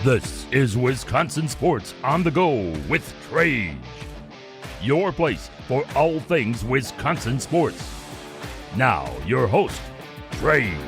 This is Wisconsin Sports on the Go with Trage, your place for all things Wisconsin sports. Now, your host, Trage.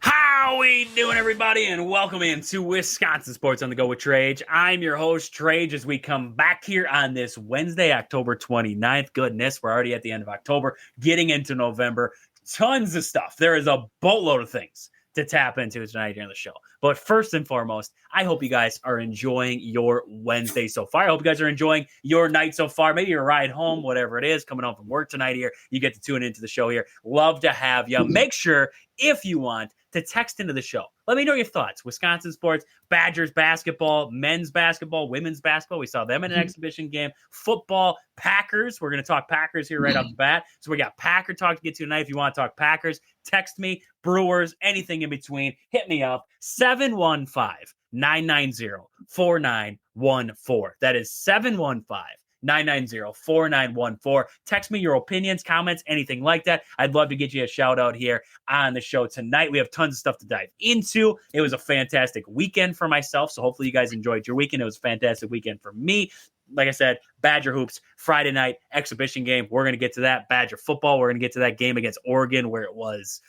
How we doing, everybody, and welcome into Wisconsin Sports on the Go with Trage. I'm your host, Trage, as we come back here on this Wednesday, October 29th. Goodness, we're already at the end of October, getting into November. Tons of stuff. There is a boatload of things to tap into tonight during the show. But first and foremost, I hope you guys are enjoying your Wednesday so far. I hope you guys are enjoying your night so far. Maybe your ride home, whatever it is, coming home from work tonight here. You get to tune into the show here. Love to have you. Make sure, if you want, to text into the show. Let me know your thoughts. Wisconsin sports, Badgers basketball, men's basketball, women's basketball. We saw them in an exhibition game. Football, Packers. We're going to talk Packers here right off the bat. So we got Packer talk to get to tonight. If you want to talk Packers, text me. Brewers, anything in between, hit me up. 715-990-4914. That is 715-990-4914. Text me your opinions, comments, anything like that. I'd love to get you a shout out here on the show tonight. We have tons of stuff to dive into. It was a fantastic weekend for myself, so hopefully you guys enjoyed your weekend. It was a fantastic weekend for me. Like I said, Badger hoops, Friday night exhibition game. We're going to get to that. Badger football, we're going to get to that game against Oregon where it was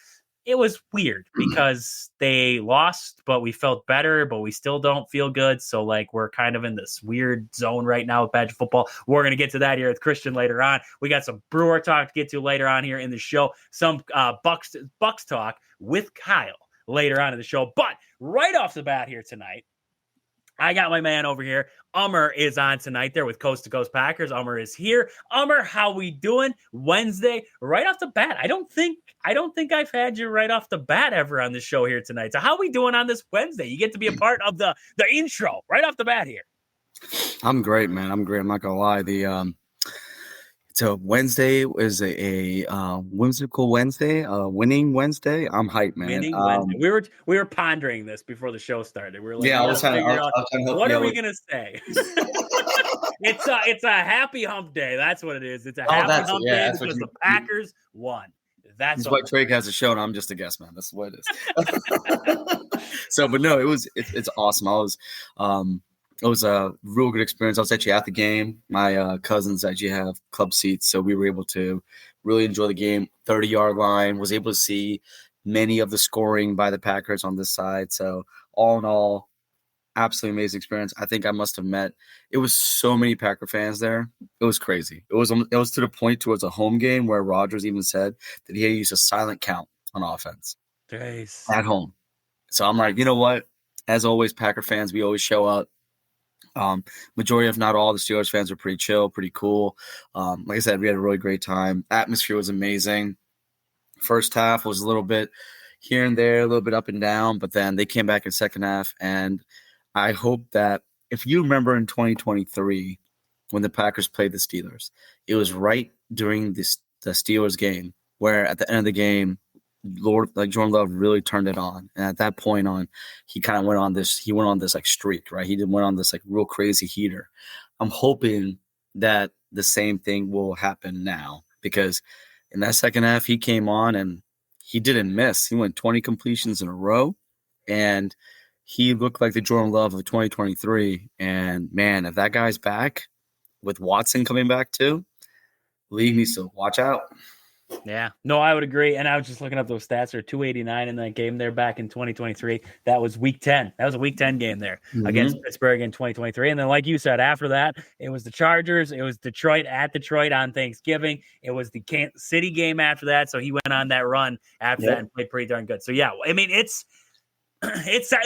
weird because they lost, but we felt better, but we still don't feel good. So like we're kind of in this weird zone right now with Badger football. We're going to get to that here with Christian later on. We got some Brewer talk to get to later on here in the show. Some Bucks talk with Kyle later on in the show. But right off the bat here tonight, I got my man over here. Ummer is on tonight there with Coast to Coast Packers. Ummer is here. Ummer, how we doing? Wednesday, right off the bat. I don't think I've had you right off the bat ever on this show here tonight. So how we doing on this Wednesday? You get to be a part of the intro right off the bat here. I'm great, man. I'm great. I'm not gonna lie. So Wednesday is a whimsical Wednesday, winning Wednesday. I'm hyped, man. Winning Wednesday. We were pondering this before the show started. We were like, yeah, I was trying to what are we gonna say? It's a happy hump day. That's what it is. It's a happy hump day because the Packers won. That's why Drake has a show, and I'm just a guest, man. That's what it is. So, but no, it's awesome. It was a real good experience. I was actually at the game. My cousins actually have club seats, so we were able to really enjoy the game. 30-yard line, was able to see many of the scoring by the Packers on this side. So all in all, absolutely amazing experience. I think I must have met – it was so many Packer fans there. It was crazy. It was to the point towards a home game where Rodgers even said that he had used a silent count on offense at home. So I'm like, you know what? As always, Packer fans, we always show up. Majority, if not all, the Steelers fans were pretty chill, pretty cool. Like I said, we had a really great time. Atmosphere was amazing. First half was a little bit here and there, a little bit up and down, but then they came back in second half. And I hope that if you remember in 2023 when the Packers played the Steelers, it was right during the Steelers game where at the end of the game, Jordan Love really turned it on, and at that point on, he kind of went on this like streak, right? He went on this like real crazy heater. I'm hoping that the same thing will happen now because in that second half he came on and he didn't miss. He went 20 completions in a row, and he looked like the Jordan Love of 2023. And man, if that guy's back with Watson coming back too, league needs to watch out. Yeah, no, I would agree. And I was just looking up those stats. They're 289 in that game there back in 2023. That was week 10. That was a week 10 game there against Pittsburgh in 2023. And then, like you said, after that, it was the Chargers. It was Detroit at Detroit on Thanksgiving. It was the Kansas City game after that. So he went on that run after that and played pretty darn good. So, yeah, I mean, it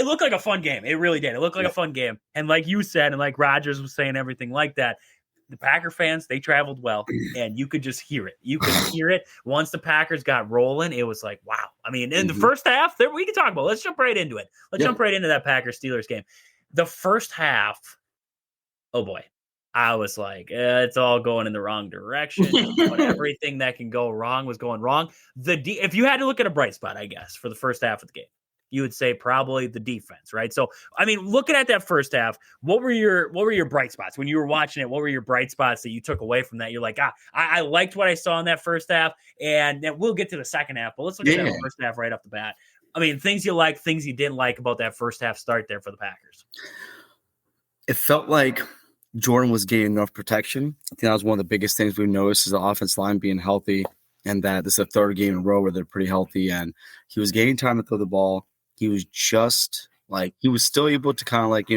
looked like a fun game. It really did. It looked like a fun game. And like you said, and like Rodgers was saying, everything like that, the Packer fans, they traveled well, and you could just hear it. You could hear it. Once the Packers got rolling, it was like, wow. I mean, in the first half, we can talk about it. Let's jump right into it. Let's jump right into that Packers-Steelers game. The first half, oh, boy. I was like, it's all going in the wrong direction. Everything that can go wrong was going wrong. If you had to look at a bright spot, I guess, for the first half of the game, you would say probably the defense, right? So, I mean, looking at that first half, what were your bright spots when you were watching it? What were your bright spots that you took away from that? You're like, I liked what I saw in that first half, and then we'll get to the second half, but let's look at that first half right off the bat. I mean, things you like, things you didn't like about that first half start there for the Packers. It felt like Jordan was getting enough protection. I think that was one of the biggest things we've noticed is the offense line being healthy, and that this is a third game in a row where they're pretty healthy. And he was getting time to throw the ball. He was just like, he was still able to kind of like,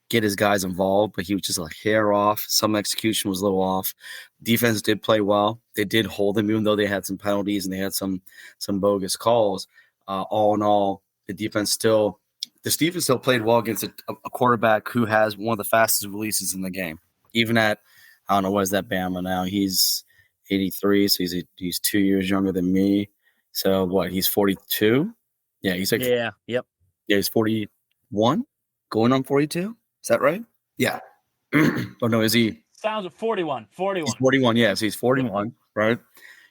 get his guys involved, but he was just a hair off. Some execution was a little off. Defense did play well. They did hold him, even though they had some penalties and they had some bogus calls. All in all, the defense still played well against a quarterback who has one of the fastest releases in the game. Even at, I don't know, what is that Bama now? He's 83, so he's 2 years younger than me. So what? He's 42. Yeah, he's like yep. Yeah, he's 41, going on 42. Is that right? Yeah. Oh, no, is he? Sounds of 41. He's 41, yeah. So he's 41, right?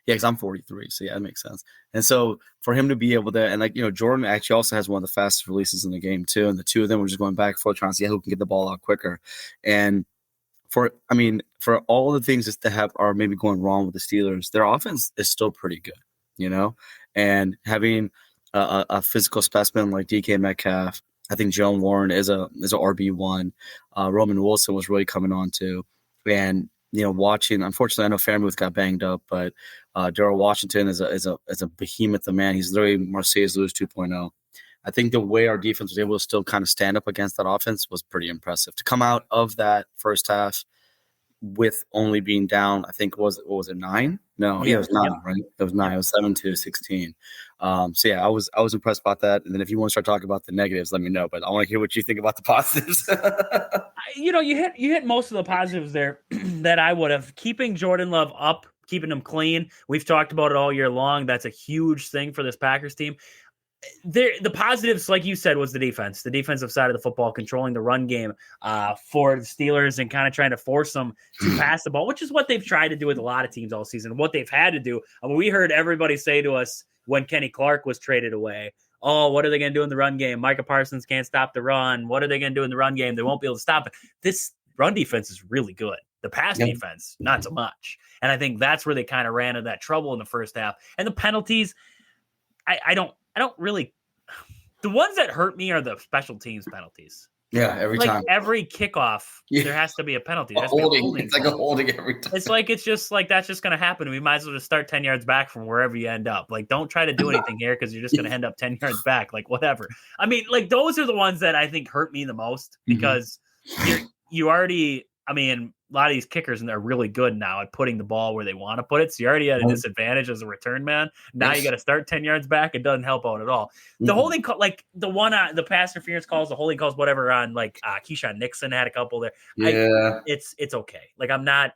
Yeah, because I'm 43. So, yeah, that makes sense. And so for him to be able to – and, Jordan actually also has one of the fastest releases in the game too. And the two of them were just going back and forth trying to see who can get the ball out quicker. And for all the things that are maybe going wrong with the Steelers, their offense is still pretty good, And having a physical specimen like DK Metcalf, I think Jalen Warren is a RB1. Roman Wilson was really coming on too. And, watching, unfortunately, I know Fairmouth got banged up, but Darrell Washington is a behemoth of man. He's literally Marseilles Lewis 2.0. I think the way our defense was able to still kind of stand up against that offense was pretty impressive. To come out of that first half with only being down, I think, what was it 9? No, yeah, it was 9, right? It was 9. It was 7-16. So yeah, I was impressed about that. And then if you want to start talking about the negatives, let me know. But I want to hear what you think about the positives. You hit most of the positives there that I would have. Keeping Jordan Love up, keeping him clean. We've talked about it all year long. That's a huge thing for this Packers team. The positives, like you said, was the defensive side of the football, controlling the run game for the Steelers and kind of trying to force them to pass the ball, which is what they've tried to do with a lot of teams all season. What they've had to do. I mean, we heard everybody say to us when Kenny Clark was traded away, oh, what are they going to do in the run game? Micah Parsons can't stop the run. What are they going to do in the run game? They won't be able to stop it. This run defense is really good. The pass defense, not so much. And I think that's where they kind of ran into that trouble in the first half. And the penalties, I don't really. The ones that hurt me are the special teams penalties. Yeah, every time. Every kickoff, there has to be a penalty. It's like a holding every time. It's just like that's just going to happen. We might as well just start 10 yards back from wherever you end up. Like, don't try to do anything here because you're just going to end up 10 yards back. Like, whatever. I mean, like, those are the ones that I think hurt me the most because you already – I mean, a lot of these kickers, and they're really good now at putting the ball where they want to put it. So you're already at a disadvantage as a return man. Now you got to start 10 yards back. It doesn't help out at all. The holding call, like the one, the pass interference calls, the holding calls, whatever on like Keyshawn Nixon had a couple there. Yeah. It's okay. Like I'm not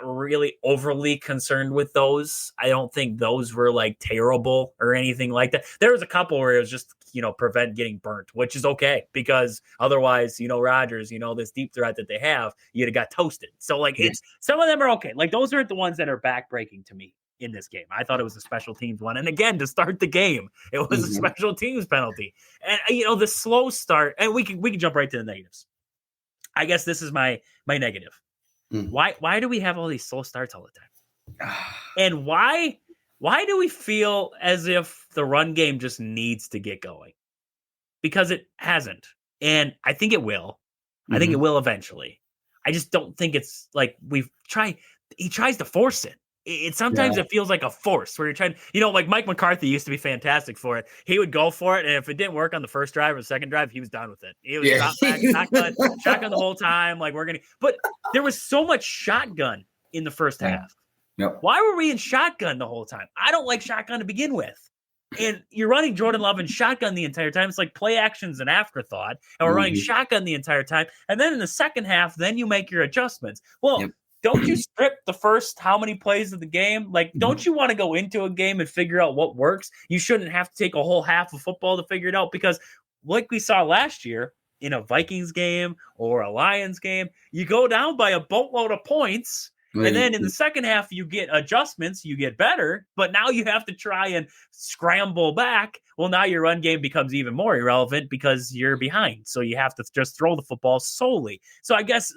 really overly concerned with those. I don't think those were like terrible or anything like that. There was a couple where it was just, prevent getting burnt, which is okay because otherwise, Rodgers, this deep threat that they have, you'd have got toasted. So like it's some of them are okay. Like those aren't the ones that are backbreaking to me in this game. I thought it was a special teams one. And again, to start the game, it was a special teams penalty. And the slow start, and we can jump right to the negatives. I guess this is my negative. Why do we have all these slow starts all the time? And why do we feel as if the run game just needs to get going? Because it hasn't. And I think it will. I think it will eventually. I just don't think it's like he tries to force it. Sometimes it feels like a force where you're trying, like Mike McCarthy used to be fantastic for it. He would go for it. And if it didn't work on the first drive or the second drive, he was done with it. It was shotgun the whole time. Like but there was so much shotgun in the first half. Yep. Why were we in shotgun the whole time? I don't like shotgun to begin with. And you're running Jordan Love in shotgun the entire time. It's like play action's an afterthought. And we're running shotgun the entire time. And then in the second half, then you make your adjustments. Well, don't you strip the first how many plays of the game? Like, don't you want to go into a game and figure out what works? You shouldn't have to take a whole half of football to figure it out because like we saw last year in a Vikings game or a Lions game, you go down by a boatload of points. And then in the second half, you get adjustments, you get better, but now you have to try and scramble back. Well, now your run game becomes even more irrelevant because you're behind. So you have to just throw the football solely. So I guess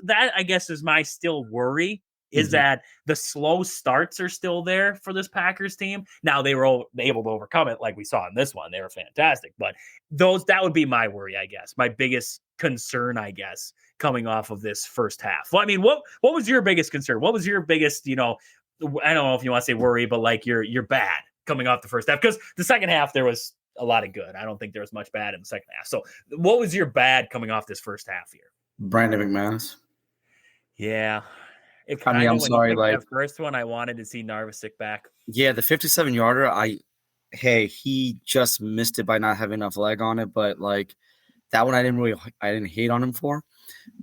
is my still worry is that the slow starts are still there for this Packers team. Now they were able to overcome it like we saw in this one. They were fantastic. But that would be my worry, I guess. My biggest concern, I guess, coming off of this first half. Well, I mean, what was your biggest concern? What was your biggest, I don't know if you want to say worry, but like you're bad coming off the first half? Because the second half, there was a lot of good. I don't think there was much bad in the second half. So what was your bad coming off this first half here? Brandon McManus. Yeah. I'm sorry. Like the first one, I wanted to see Narvasic back. Yeah, the 57-yarder, he just missed it by not having enough leg on it. But like that one, I didn't hate on him for.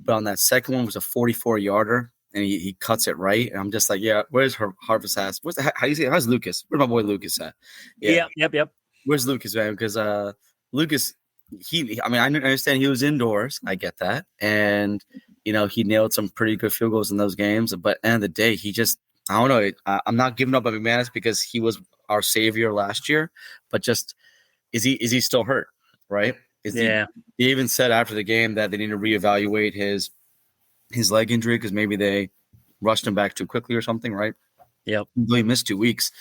But on that second one was a 44-yarder, and he cuts it right. And I'm just like, yeah, where's Harvest ass? How you say? How's Lucas? Where's my boy Lucas at? Yeah. Yep. Where's Lucas, man? Because Lucas, I understand he was indoors. I get that. And, he nailed some pretty good field goals in those games. But at the end of the day, he just, I don't know. I'm not giving up on McManus because he was our savior last year. But just, is he still hurt, right? He even said after the game that they need to reevaluate his leg injury because maybe they rushed him back too quickly or something, right? Yep. He missed 2 weeks.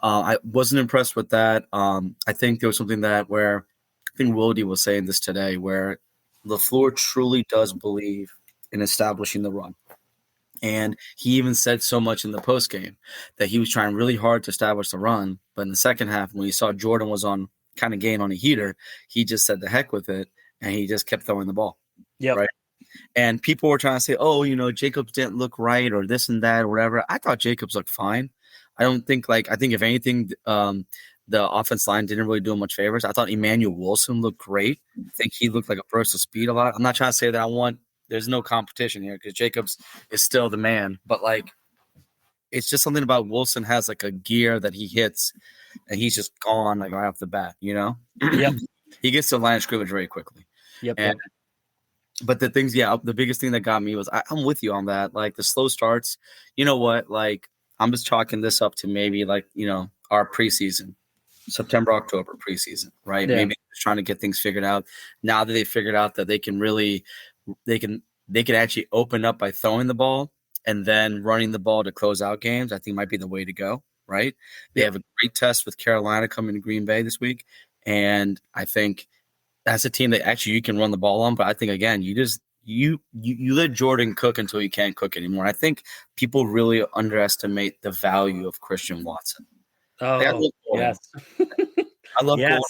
I wasn't impressed with that. I think there was something where I think Wildy was saying this today, where LaFleur truly does believe in establishing the run. And he even said so much in the postgame that he was trying really hard to establish the run. But in the second half, when he saw Jordan was on kind of gain on a heater, he just said the heck with it, and he just kept throwing the ball. Yeah. Right. And people were trying to say, oh, Jacobs didn't look right or this and that or whatever. I thought Jacobs looked fine. I think if anything, the offense line didn't really do him much favors. I thought Emmanuel Wilson looked great. I think he looked like a burst of speed a lot. I'm not trying to say that there's no competition here because Jacobs is still the man. But, like, it's just something about Wilson has, like, a gear that he hits, and he's just gone, like, right off the bat, Yep. He gets to the line of scrimmage very quickly. Yep. But the biggest thing that got me was I'm with you on that. Like, the slow starts, you know what? Like, I'm just chalking this up to maybe, like, our preseason. September, October preseason, right? Yeah. Maybe just trying to get things figured out. Now that they figured out that they can actually open up by throwing the ball and then running the ball to close out games, I think might be the way to go, right? They have a great test with Carolina coming to Green Bay this week. And I think that's a team that actually you can run the ball on. But I think, again, you let Jordan cook until you can't cook anymore. I think people really underestimate the value of Christian Watson. Oh, yes. I love yes. Golden.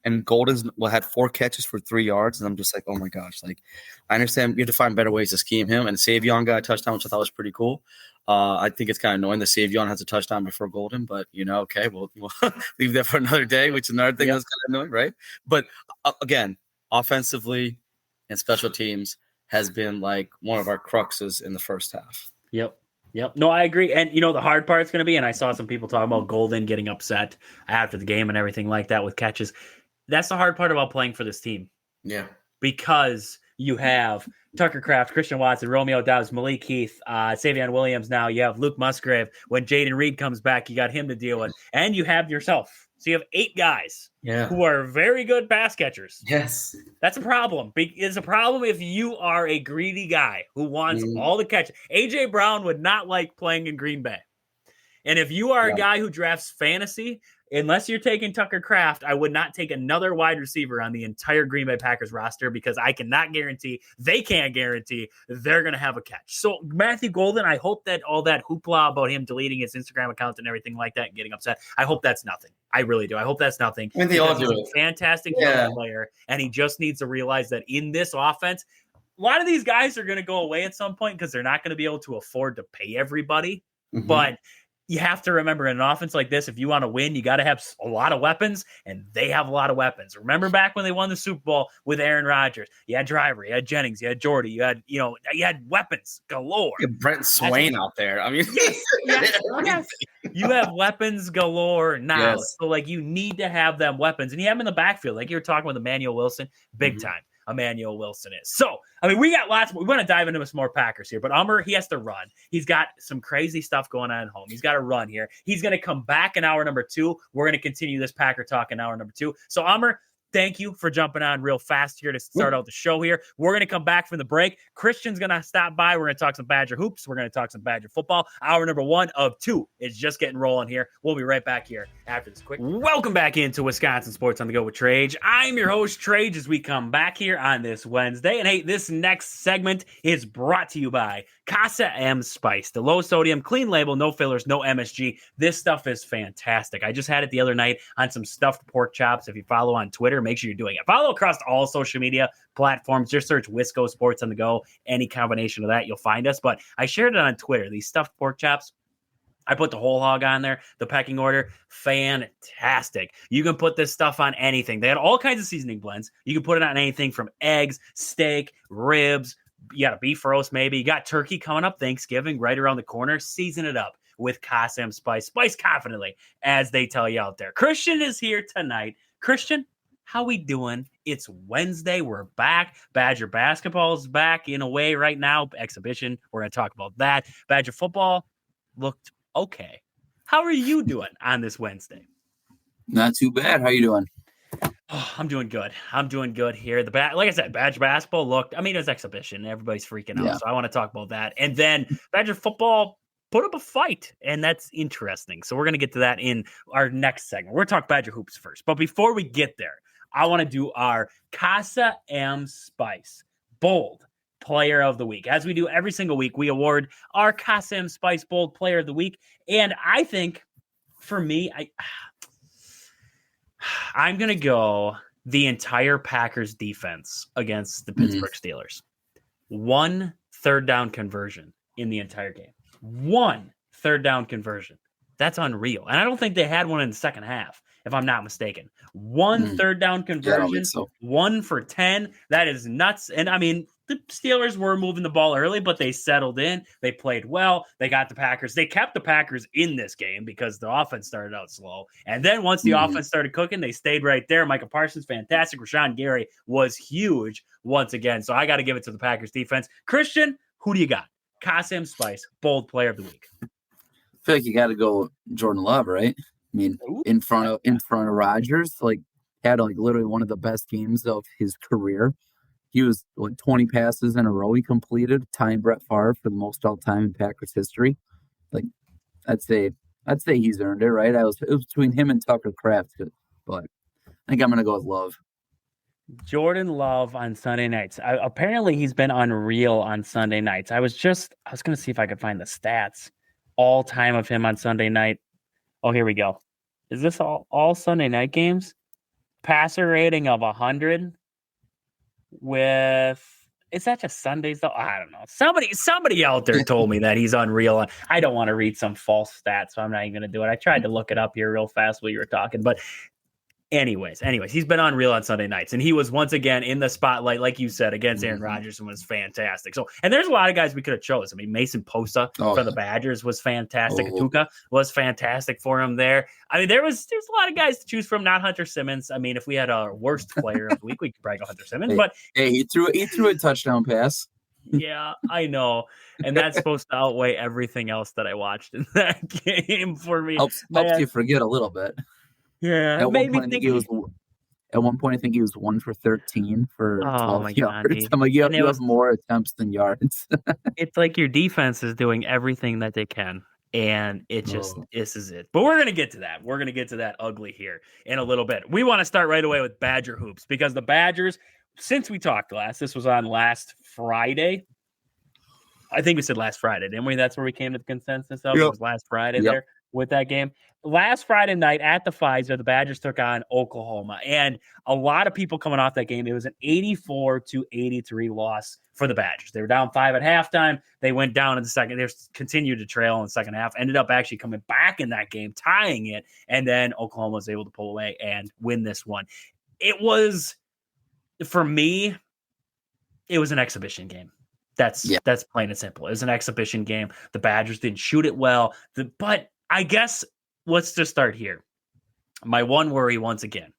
And Golden's had 4 catches for 3 yards. And I'm just like, oh, my gosh. Like, I understand you have to find better ways to scheme him. And Savion got a touchdown, which I thought was pretty cool. I think it's kind of annoying that Savion has a touchdown before Golden. But, okay, we'll leave that for another day, which is another thing that's kind of annoying, right? But, again, offensively and special teams has been, like, one of our cruxes in the first half. Yep. No, I agree. And, the hard part's going to be, and I saw some people talking about Golden getting upset after the game and everything like that with catches. That's the hard part about playing for this team. Yeah. Because you have Tucker Kraft, Christian Watson, Romeo Doubs, Malik Heath, Savion Williams now. You have Luke Musgrave. When Jaden Reed comes back, you got him to deal with. And you have yourself. So you have 8 guys who are very good pass catchers. Yes. That's a problem. It's a problem if you are a greedy guy who wants all the catches. A.J. Brown would not like playing in Green Bay. And if you are a guy who drafts fantasy, unless you're taking Tucker Kraft, I would not take another wide receiver on the entire Green Bay Packers roster because I cannot guarantee, they can't guarantee they're going to have a catch. So Matthew Golden, I hope that all that hoopla about him deleting his Instagram account and everything like that and getting upset, I hope that's nothing. I really do. I hope that's nothing. I mean, they all do it. He's a fantastic young player, and he just needs to realize that in this offense, a lot of these guys are going to go away at some point because they're not going to be able to afford to pay everybody. Mm-hmm. But you have to remember, in an offense like this, if you want to win, you got to have a lot of weapons, and they have a lot of weapons. Remember back when they won the Super Bowl with Aaron Rodgers? You had Driver, you had Jennings, you had Jordy, you had weapons galore. Brent Swain out there. I mean, yes. You have weapons galore now. Yes. So, you need to have them weapons, and you have them in the backfield. Like you were talking with Emmanuel Wilson, big time. Emmanuel Wilson is. So, we got lots. We want to dive into some more Packers here, but Ummer, he has to run. He's got some crazy stuff going on at home. He's got to run here. He's going to come back in hour number 2. We're going to continue this Packer talk in hour number 2. So, Ummer, thank you for jumping on real fast here to start out the show here. We're going to come back from the break. Christian's going to stop by. We're going to talk some Badger hoops. We're going to talk some Badger football. Hour number 1 of 2 is just getting rolling here. We'll be right back here after this quick. Welcome back into Wisconsin Sports on the Go with Trage. I'm your host, Trage, as we come back here on this Wednesday. And hey, this next segment is brought to you by Casa M Spice, the low sodium, clean label, no fillers, no MSG. This stuff is fantastic. I just had it the other night on some stuffed pork chops. If you follow on Twitter, make sure you're doing it. Follow across all social media platforms. Just search Wisco Sports on the Go. Any combination of that, you'll find us. But I shared it on Twitter. These stuffed pork chops, I put the whole hog on there, the pecking order. Fantastic. You can put this stuff on anything. They had all kinds of seasoning blends. You can put it on anything from eggs, steak, ribs. You got a beef roast maybe. You got turkey coming up, Thanksgiving right around the corner. Season it up with Casa M Spice. Spice confidently, as they tell you out there. Christian is here tonight. Christian, how we doing? It's Wednesday. We're back. Badger basketball is back in a way right now. Exhibition. We're going to talk about that. Badger football looked okay. How are you doing on this Wednesday? Not too bad. How you doing? Oh, I'm doing good. I'm doing good here. Like I said, Badger basketball looked, it was exhibition. Everybody's freaking out. Yeah. So I want to talk about that. And then Badger football put up a fight, and that's interesting. So we're going to get to that in our next segment. We're going to talk Badger hoops first. But before we get there, I want to do our Casa M Spice Bold Player of the Week. As we do every single week, we award our Casa M Spice Bold Player of the Week. And I think, for me, I'm going to go the entire Packers defense against the Pittsburgh Steelers. 1 third down conversion in the entire game. 1 third down conversion. That's unreal. And I don't think they had one in the second half, if I'm not mistaken. 1 third down conversion, 1 for 10. That is nuts. And the Steelers were moving the ball early, but they settled in. They played well. They got the Packers. They kept the Packers in this game because the offense started out slow. And then once the offense started cooking, they stayed right there. Micah Parsons, fantastic. Rashawn Gary was huge once again. So I got to give it to the Packers defense. Christian, who do you got? Casa M Spice, Bold Player of the Week. I feel like you got to go Jordan Love, right? In front of Rodgers, had literally one of the best games of his career. He was 20 passes in a row he completed, tying Brett Favre for the most all time in Packers history. I'd say he's earned it, right? It was between him and Tucker Kraft, but I think I'm gonna go with Love. Jordan Love on Sunday nights. Apparently, he's been unreal on Sunday nights. I was gonna see if I could find the stats all time of him on Sunday night. Oh, here we go. Is this all Sunday night games? Passer rating of 100. Is that just Sundays though? I don't know. Somebody out there told me that he's unreal. I don't want to read some false stats, so I'm not even going to do it. I tried to look it up here real fast while you were talking, but anyways, he's been unreal on Sunday nights, and he was once again in the spotlight, like you said, against Aaron Rodgers, and was fantastic. So, and there's a lot of guys we could have chose. Mason Posa for the Badgers was fantastic. Atuka was fantastic for him there. There's a lot of guys to choose from. Not Hunter Simmons. If we had a worst player of the week, we could probably go Hunter Simmons. But he threw a touchdown pass. Yeah, I know, and that's supposed to outweigh everything else that I watched in that game for me. Helps you forget a little bit. Yeah, at one point, I think he was 1 for 13 for 12 yards. You have more attempts than yards. It's like your defense is doing everything that they can, and it just this is it. But we're gonna get to that. We're gonna get to that ugly here in a little bit. We want to start right away with Badger hoops because the Badgers, since we talked last, this was on last Friday. I think we said last Friday, didn't we? That's where we came to the consensus of. It was last Friday there with that game. Last Friday night at the Pfizer, the Badgers took on Oklahoma, and a lot of people coming off that game. It was an 84-83 loss for the Badgers. They were down 5 at halftime. They went down in the second. They continued to trail in the second half. Ended up actually coming back in that game, tying it, and then Oklahoma was able to pull away and win this one. It was, for me, it was an exhibition game. That's plain and simple. It was an exhibition game. The Badgers didn't shoot it well, but I guess. Let's just start here. My one worry, once again,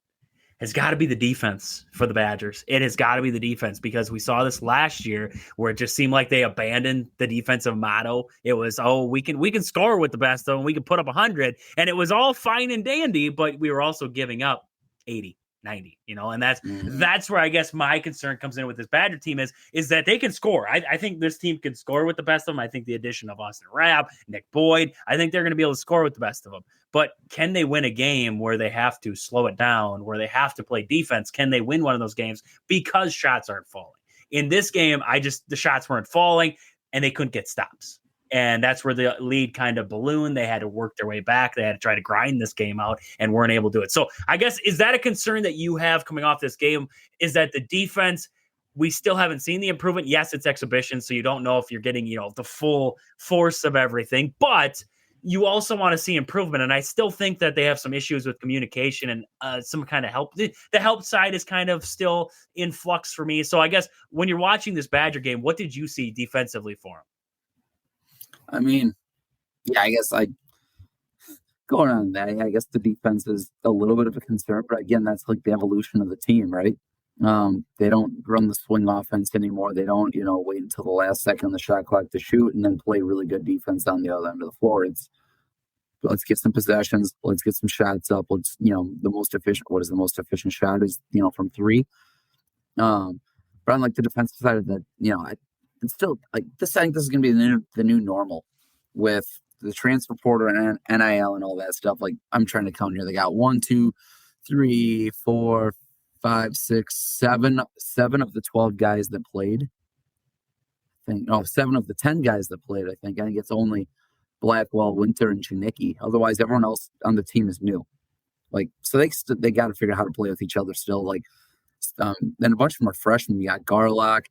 has got to be the defense for the Badgers. It has got to be the defense because we saw this last year where it just seemed like they abandoned the defensive motto. It was, we can score with the best of them. We can put up 100. And it was all fine and dandy, but we were also giving up 80, 90, and that's where I guess my concern comes in with this Badger team is that they can score. I think this team can score with the best of them. I think the addition of Austin Rapp, Nick Boyd, I think they're going to be able to score with the best of them. But can they win a game where they have to slow it down, where they have to play defense? Can they win one of those games because shots aren't falling? In this game, the shots weren't falling and they couldn't get stops. And that's where the lead kind of ballooned. They had to work their way back. They had to try to grind this game out and weren't able to do it. So I guess, is that a concern that you have coming off this game? Is that the defense, we still haven't seen the improvement? Yes, it's exhibition, so you don't know if you're getting, the full force of everything, but you also want to see improvement. And I still think that they have some issues with communication and some kind of help. The help side is kind of still in flux for me. So I guess when you're watching this Badger game, what did you see defensively for them? I mean, yeah, I guess going on that, I guess the defense is a little bit of a concern, but again, that's like the evolution of the team, right? They don't run the swing offense anymore. They don't, wait until the last second of the shot clock to shoot and then play really good defense on the other end of the floor. It's let's get some possessions, let's get some shots up. Let's, what is the most efficient shot is, from three. But on like the defensive side of that, it's still like this. I think this is going to be the new normal with the transfer portal and NIL and all that stuff. Like I'm trying to count here. They got 1, 2, 3, 4, 5, 6, 7 of the 12 guys that played. 7 of the 10 guys that played. I think it's only Blackwell, Winter, and Janicki. Otherwise, everyone else on the team is new. Like so, they got to figure out how to play with each other still. Like then a bunch of them are freshmen. You got Garlock.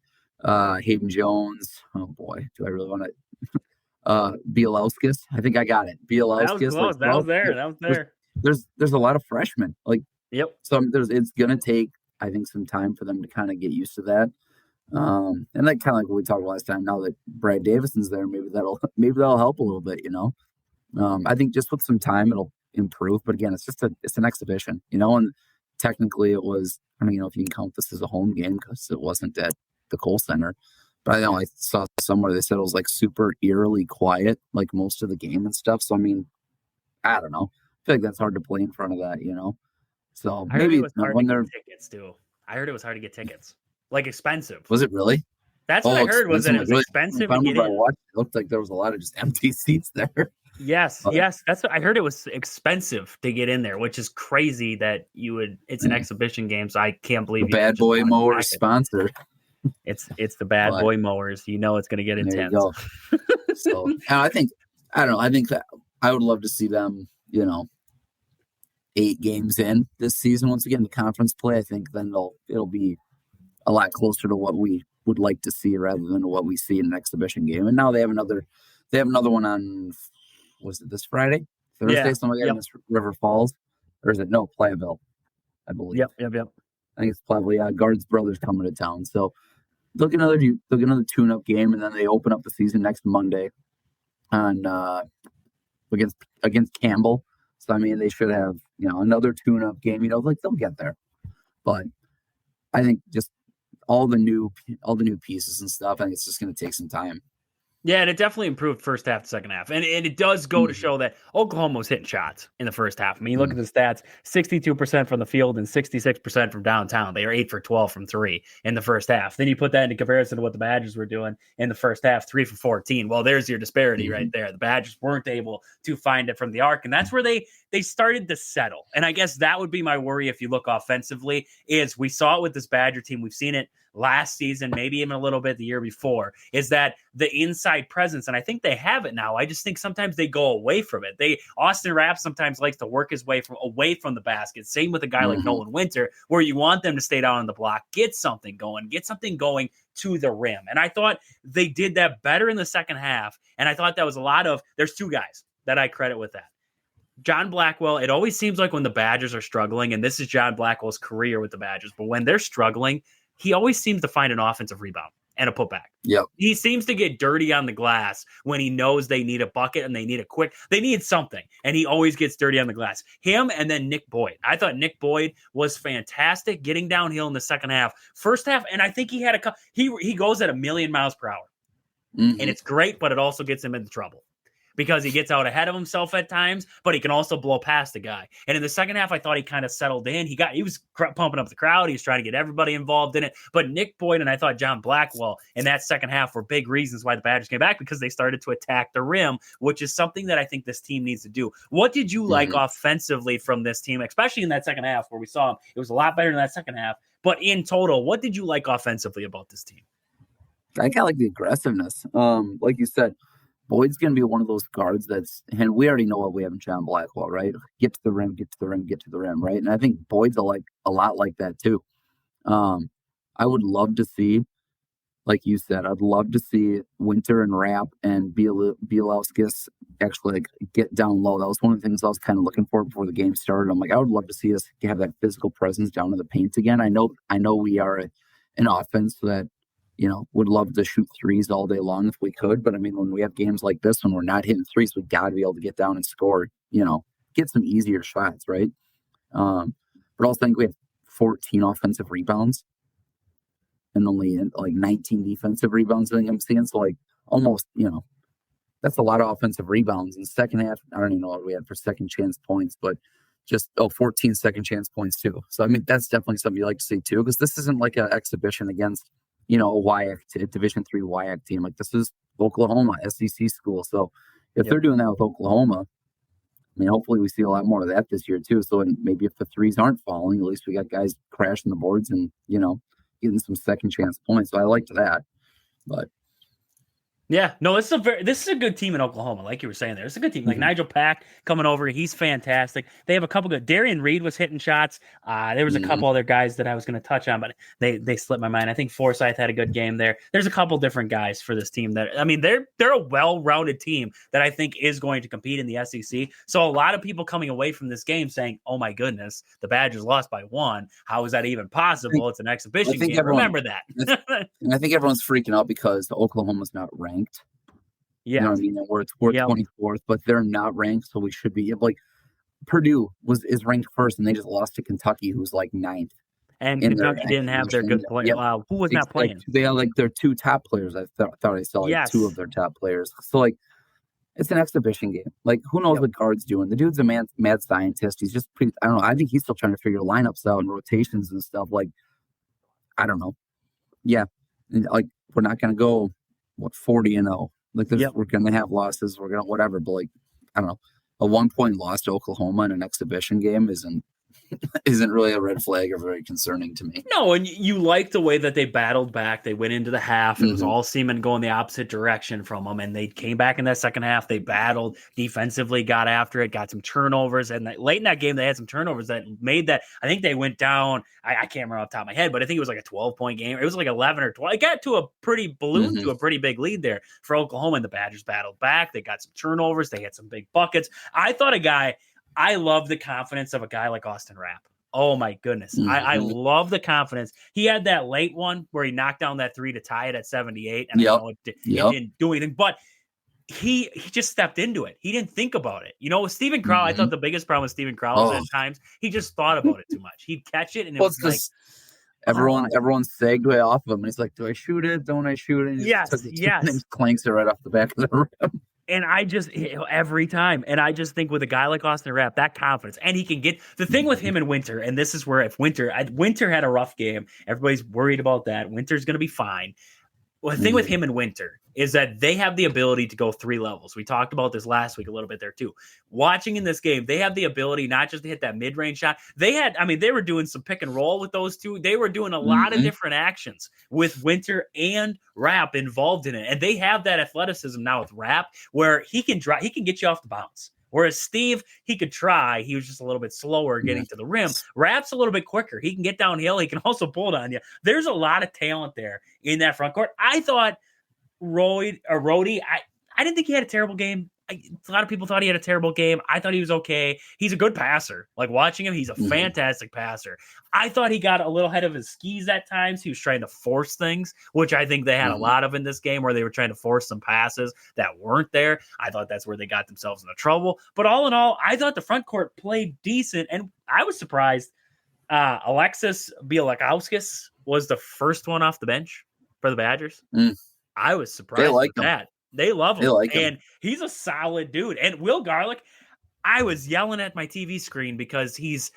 Hayden Jones. Oh boy, do I really want to? Bielowskis. I think I got it. Bielowskis. That was there. There's a lot of freshmen. Like, yep. So it's gonna take, I think, some time for them to kind of get used to that. And like kind of like what we talked about last time. Now that Brad Davison's there, maybe that'll help a little bit. I think just with some time it'll improve. But again, it's an exhibition. And technically it was. I mean, if you can count this as a home game because it wasn't at the Kohl Center, but I know I saw somewhere they said it was like super eerily quiet, like most of the game and stuff. So I mean, I don't know. I feel like that's hard to play in front of that, So maybe when they're tickets too. I heard it was hard to get tickets, like expensive. Was it really? That's what I heard. Was that it was expensive to get in. It looked like there was a lot of just empty seats there. Yes. That's what I heard. It was expensive to get in there, which is crazy that you would. It's an exhibition game, so I can't believe the Bad Boy Mowers sponsor. It's the Bad Boy Mowers. It's going to get intense. So I think that I would love to see them, 8 games in this season. Once again, the conference play, I think then it'll be a lot closer to what we would like to see rather than what we see in an exhibition game. And now they have another one on, was it this Friday? Thursday? Yeah. Something like that in River Falls. Or is it? No, Playaville, I believe. Yep. I think it's probably Guard's brother's coming to town. So they'll get another tune-up game, and then they open up the season next Monday on against Campbell. So I mean, they should have another tune-up game. Like they'll get there. But I think just all the new pieces and stuff. I think it's just going to take some time. Yeah, and it definitely improved first half to second half. And it does go to show that Oklahoma was hitting shots in the first half. I mean, you look at the stats, 62% from the field and 66% from downtown. They are 8 for 12 from 3 in the first half. Then you put that into comparison to what the Badgers were doing in the first half, 3 for 14. Well, there's your disparity right there. The Badgers weren't able to find it from the arc, and that's where they started to settle. And I guess that would be my worry if you look offensively, is we saw it with this Badger team. We've seen it last season, maybe even a little bit the year before, is that the inside presence, and I think they have it now. I just think sometimes they go away from it. Austin Rapp sometimes likes to work his way away from the basket. Same with a guy like Nolan Winter, where you want them to stay down on the block, get something going to the rim. And I thought they did that better in the second half. And I thought that was a lot of, there's 2 guys that I credit with that. John Blackwell, it always seems like when the Badgers are struggling, and this is John Blackwell's career with the Badgers, but when they're struggling, he always seems to find an offensive rebound and a putback. Yep. He seems to get dirty on the glass when he knows they need a bucket and they need something. And he always gets dirty on the glass. Him and then Nick Boyd. I thought Nick Boyd was fantastic getting downhill in the second half. First half, and I think he had he goes at 1,000,000 miles per hour. And it's great, but it also gets him into trouble. because he gets out ahead of himself at times, but he can also blow past the guy. And in the second half, I thought he kind of settled in. He was pumping up the crowd. He was trying to get everybody involved in it. But Nick Boyd and I thought John Blackwell in that second half were big reasons why the Badgers came back, because they started to attack the rim, which is something that I think this team needs to do. What did you like offensively from this team, especially in that second half where we saw him? It was a lot better in that second half. But in total, what did you like offensively about this team? I kind of like the aggressiveness. Like you said, Boyd's going to be one of those guards and we already know what we have in John Blackwell, right? Get to the rim, get to the rim, get to the rim, right? And I think Boyd's a lot like that too. I would love to see, like you said, I'd love to see Winter and Rapp and Bielowskis actually get down low. That was one of the things I was kind of looking for before the game started. I'm like, I would love to see us have that physical presence down in the paint again. I know we are an offense that, would love to shoot threes all day long if we could. But I mean, when we have games like this, when we're not hitting threes, we got to be able to get down and score, get some easier shots, right? But also, I think we have 14 offensive rebounds and only 19 defensive rebounds. I think I'm seeing. So almost, that's a lot of offensive rebounds. In the second half, I don't even know what we had for second chance points, but just 14 second chance points too. So I mean, that's definitely something you like to see too, because this isn't like an exhibition against a WIAC, Division III WIAC team. Like, this is Oklahoma, SEC school. So if they're doing that with Oklahoma, I mean, hopefully we see a lot more of that this year too. So maybe if the threes aren't falling, at least we got guys crashing the boards and getting some second chance points. So I liked that, but. Yeah, no, this is a good team in Oklahoma, like you were saying there. It's a good team. Like Nigel Pack coming over, he's fantastic. They have a couple good. Darian Reed was hitting shots. There was a couple other guys that I was going to touch on, but they slipped my mind. I think Forsyth had a good game there. There's a couple different guys for this team that, I mean, they're a well-rounded team that I think is going to compete in the SEC. So a lot of people coming away from this game saying, "Oh my goodness, the Badgers lost by 1. How is that even possible? It's an exhibition game." Remember that. And I think everyone's freaking out because Oklahoma's not ranked. Yeah, you know what I mean? We're 24th, but they're not ranked, so we should be Purdue is ranked first, and they just lost to Kentucky, who's 9th. And Kentucky didn't have their good player. Who was not playing? They have their 2 top players. I thought I saw 2 of their top players. So it's an exhibition game. Who knows what guard's doing? The dude's a mad scientist. He's just pretty. I don't know. I think he's still trying to figure lineups out and rotations and stuff. I don't know. Yeah, and, we're not gonna go 40-0. We're going to have losses. We're going to whatever. But I don't know. A 1-point loss to Oklahoma in an exhibition game isn't really a red flag or very concerning to me. No, and you like the way that they battled back. They went into the half. It was all seeming going the opposite direction from them. And they came back in that second half. They battled defensively, got after it, got some turnovers. And late in that game, they had some turnovers that made that. I think they went down. I can't remember off the top of my head, but I think it was a 12-point game. It was 11 or 12. It got to a pretty balloon to a pretty big lead there for Oklahoma. And the Badgers battled back. They got some turnovers. They had some big buckets. I love the confidence of a guy like Austin Rapp. Oh, my goodness. I love the confidence. He had that late one where he knocked down that 3 to tie it at 78. And I know it didn't do anything, but he just stepped into it. He didn't think about it. With Steven Crowell, I thought the biggest problem with Steven Crowell is at times he just thought about it too much. He'd catch it, and it was everyone segged way off of him. And he's like, do I shoot it? Don't I shoot it? Yes. And clanks it right off the back of the rim. And I just, every time, and I just think with a guy like Austin Rapp, that confidence, and he can get, the thing with him and Winter, and this is where if Winter had a rough game, everybody's worried about that. Winter's going to be fine. Well, the thing with him and Winter is that they have the ability to go 3 levels. We talked about this last week a little bit there too. Watching in this game, they have the ability not just to hit that mid-range shot. They were doing some pick and roll with those two. They were doing a lot of different actions with Winter and Rapp involved in it. And they have that athleticism now with Rapp where he can get you off the bounce. Whereas Steve, he could try. He was just a little bit slower getting to the rim. Rapp's a little bit quicker. He can get downhill. He can also pull it on you. There's a lot of talent there in that front court. I thought Rhodey, I didn't think he had a terrible game. A lot of people thought he had a terrible game. I thought he was okay. He's a good passer. Watching him, he's a fantastic passer. I thought he got a little ahead of his skis at times. He was trying to force things, which I think they had a lot of in this game where they were trying to force some passes that weren't there. I thought that's where they got themselves into trouble. But all in all, I thought the front court played decent, and I was surprised. Alexis Bielowskis was the first one off the bench for the Badgers. I was surprised with that. They love him. They like him. And he's a solid dude. And Will Garlick, I was yelling at my TV screen because he's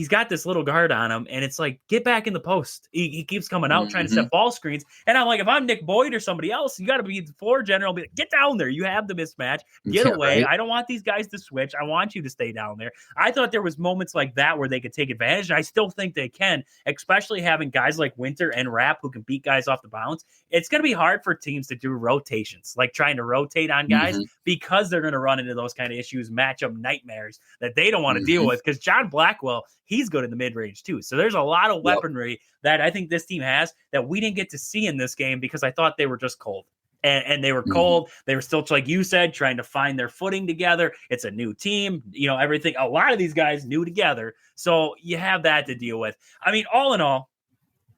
got this little guard on him, and it's like, get back in the post. He keeps coming out trying to set ball screens. And I'm like, if I'm Nick Boyd or somebody else, you got to be the floor general. Be like, get down there. You have the mismatch. Get away. Right. I don't want these guys to switch. I want you to stay down there. I thought there was moments like that where they could take advantage. And I still think they can, especially having guys like Winter and Rapp who can beat guys off the bounce. It's going to be hard for teams to do rotations, like trying to rotate on guys because they're going to run into those kind of issues, matchup nightmares that they don't want to deal with. Because John Blackwell, he's good in the mid-range too. So there's a lot of weaponry that I think this team has that we didn't get to see in this game because I thought they were just cold. And they were cold. They were still, like you said, trying to find their footing together. It's a new team. Everything. A lot of these guys new together. So you have that to deal with. I mean, all in all,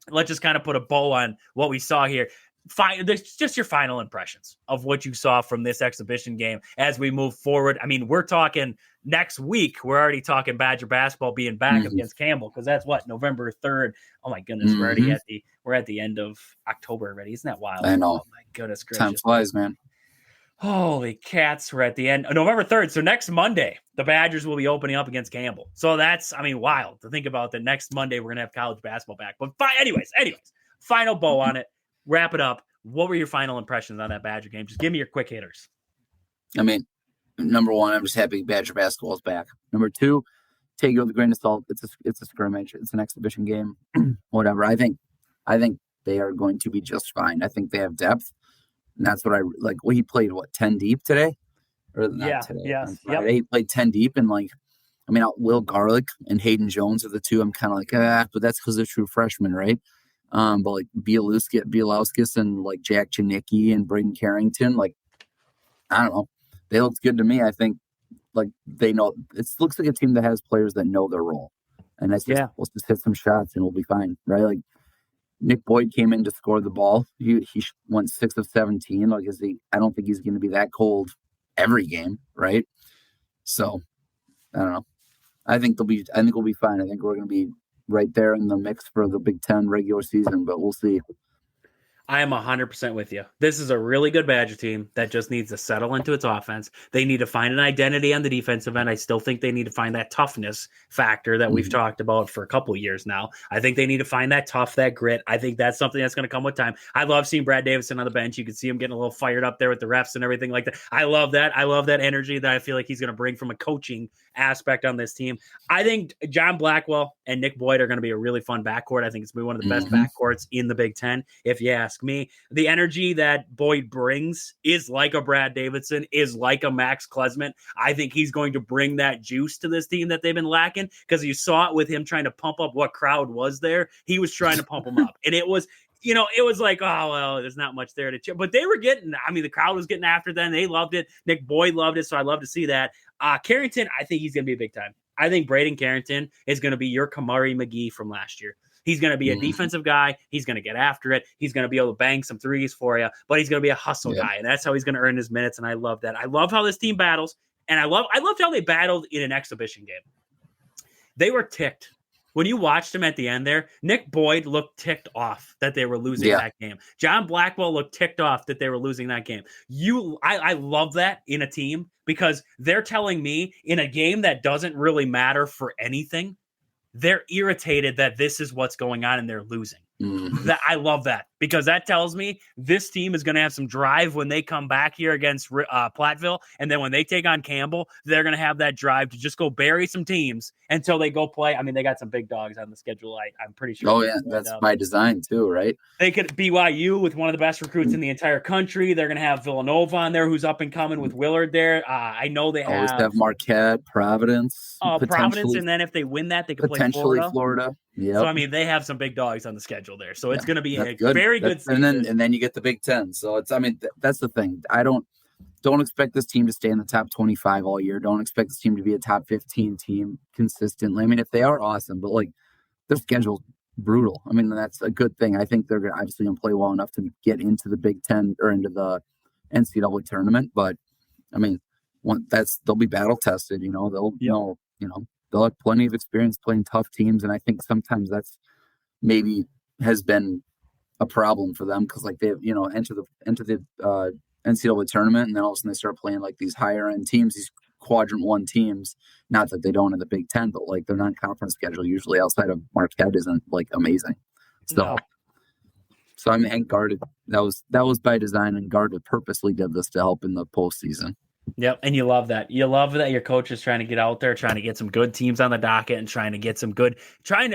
let's just kind of put a bow on what we saw here. Just your final impressions of what you saw from this exhibition game as we move forward. I mean, we're talking next week. We're already talking Badger basketball being back against Campbell because that's November 3rd. Oh my goodness, we're at the end of October already. Isn't that wild? I know. Oh my goodness gracious. Time flies, man. Holy cats, we're at the end. November 3rd. So next Monday, the Badgers will be opening up against Campbell. So that's, wild to think about that next Monday we're going to have college basketball back. But anyways, final bow on it. Wrap it up. What were your final impressions on that Badger game? Just give me your quick hitters. Number one, I'm just happy Badger basketball is back. Number two, take it with a grain of salt. It's a scrimmage. It's an exhibition game. Whatever. I think they are going to be just fine. I think they have depth, and that's what I like. Well, he played 10 deep today, or not today? Yes, He played 10 deep, and Will Garlick and Hayden Jones are the two. I'm kind of like, but that's because they're true freshmen, right? But Bielowskis and Jack Janicki and Braden Carrington, I don't know. They looked good to me. I think they know it looks like a team that has players that know their role. And let's just hit some shots and we'll be fine. Right. Nick Boyd came in to score the ball. He went 6 of 17. I don't think he's going to be that cold every game. Right. So I don't know. I think we'll be fine. I think we're going to be right there in the mix for the Big Ten regular season, but we'll see. I am 100% with you. This is a really good Badger team that just needs to settle into its offense. They need to find an identity on the defensive end. I still think they need to find that toughness factor that we've talked about for a couple of years now. I think they need to find that tough, that grit. I think that's something that's going to come with time. I love seeing Brad Davison on the bench. You can see him getting a little fired up there with the refs and everything like that. I love that. I love that energy that I feel like he's going to bring from a coaching aspect on this team. I think John Blackwell and Nick Boyd are going to be a really fun backcourt. I think it's going to be one of the best backcourts in the Big Ten, if you ask me. The energy that Boyd brings is like a Brad Davidson, is like a Max Klesman. I think he's going to bring that juice to this team that they've been lacking because you saw it with him trying to pump up what crowd was there. He was trying to pump them up. And it was like, oh, well, there's not much there to cheer. But they were getting, the crowd was getting after them. They loved it. Nick Boyd loved it. So I love to see that. Carrington, I think he's going to be a big time. I think Braden Carrington is going to be your Kamari McGee from last year. He's going to be a defensive guy. He's going to get after it. He's going to be able to bang some threes for you, but he's going to be a hustle guy. And that's how he's going to earn his minutes. And I love that. I love how this team battles. And I loved how they battled in an exhibition game. They were ticked. When you watched him at the end there, Nick Boyd looked ticked off that they were losing that game. John Blackwell looked ticked off that they were losing that game. I love that in a team because they're telling me in a game that doesn't really matter for anything, they're irritated that this is what's going on and they're losing. That I love that because that tells me this team is going to have some drive when they come back here against Platteville. And then when they take on Campbell, they're going to have that drive to just go bury some teams until they go play. They got some big dogs on the schedule. I'm pretty sure. Oh, yeah. That's by design too, right? They could BYU with one of the best recruits in the entire country. They're going to have Villanova on there who's up and coming with Willard there. I know they always have Marquette, Providence. Providence, and then if they win that, they could play Florida. Yep. So, they have some big dogs on the schedule there. So, it's going to be a very good season. And then you get the Big Ten. So, that's the thing. I don't expect this team to stay in the top 25 all year. Don't expect this team to be a top 15 team consistently. If they are awesome, but, their schedule's brutal. That's a good thing. I think they're obviously going to play well enough to get into the Big Ten or into the NCAA tournament. But, they'll be battle tested. They'll have plenty of experience playing tough teams, and I think sometimes that's maybe has been a problem for them because they enter the NCAA tournament, and then all of a sudden they start playing like these higher end teams, these quadrant 1 teams. Not that they don't in the Big Ten, but like their non-conference schedule usually outside of Marquette isn't like amazing. So I mean, and Guarded, that was by design, and Guarded purposely did this to help in the postseason. Yep, and you love that. You love that your coach is trying to get out there, trying to get some good teams on the docket, and trying to get some good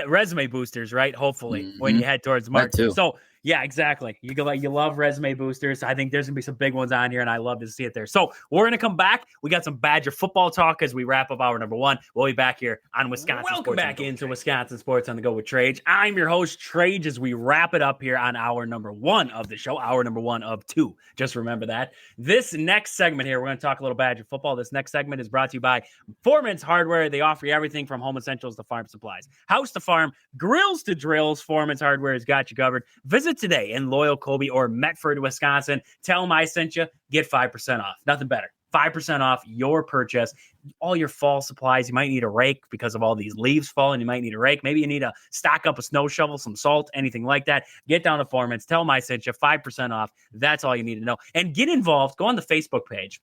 resume boosters, right? Hopefully, when you head towards March. So yeah, exactly. You love resume boosters. I think there's gonna be some big ones on here, and I love to see it there. So we're gonna come back. We got some Badger football talk as we wrap up hour number 1. We'll be back here on Wisconsin. Welcome back into Wisconsin Sports on the Go with Trage. I'm your host Trage as we wrap it up here on hour number 1 of the show. Hour number 1 of 2. Just remember that. This next segment here, we're gonna talk a little Badger football. This next segment is brought to you by Foreman's Hardware. They offer you everything from home essentials to farm supplies, house to farm, grills to drills. Foreman's Hardware has got you covered. Visit today in Loyal, Colby, or Medford, Wisconsin. Tell them I sent you. Get 5% off. Nothing better. 5% off your purchase. All your fall supplies. You might need a rake because of all these leaves falling. You might need a rake. Maybe you need to stock up a snow shovel, some salt, anything like that. Get down to Foreman's. Tell them I sent you. 5% off. That's all you need to know. And get involved. Go on the Facebook page.